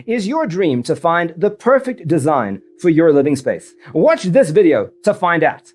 Is your dream to find the perfect design for your living space? Watch this video to find out.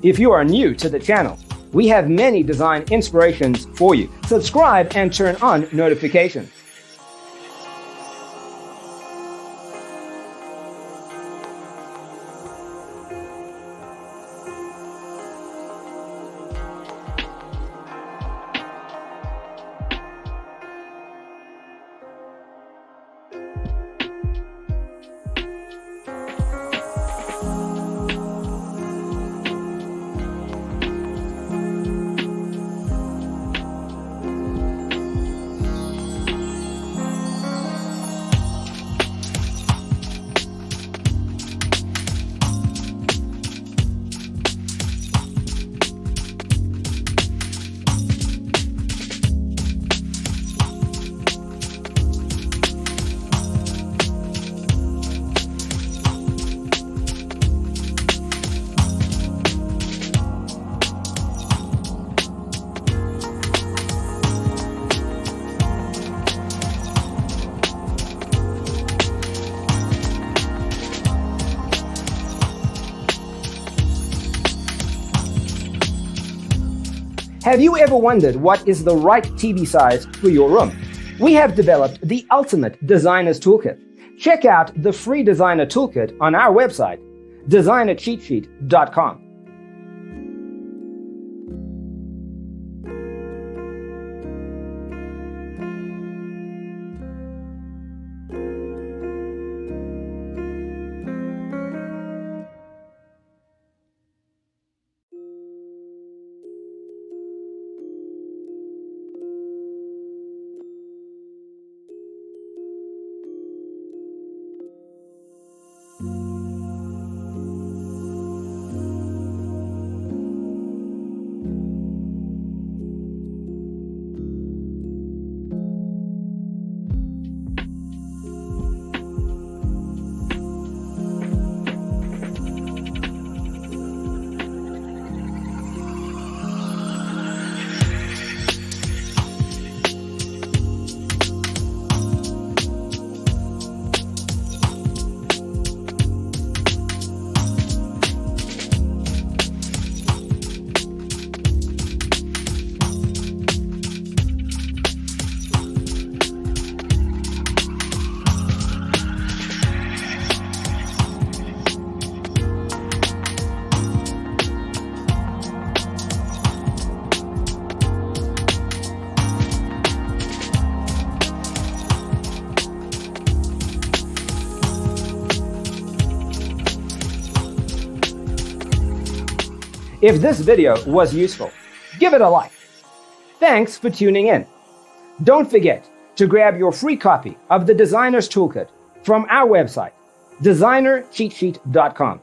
If you are new to the channel, we have many design inspirations for you. Subscribe and turn on notifications. Have you ever wondered what is the right TV size for your room? We have developed the ultimate designer's toolkit. Check out the free designer toolkit on our website, designercheatsheet.com. If this video was useful, give it a like. Thanks for tuning in. Don't forget to grab your free copy of the Designer's Toolkit from our website, designercheatsheet.com.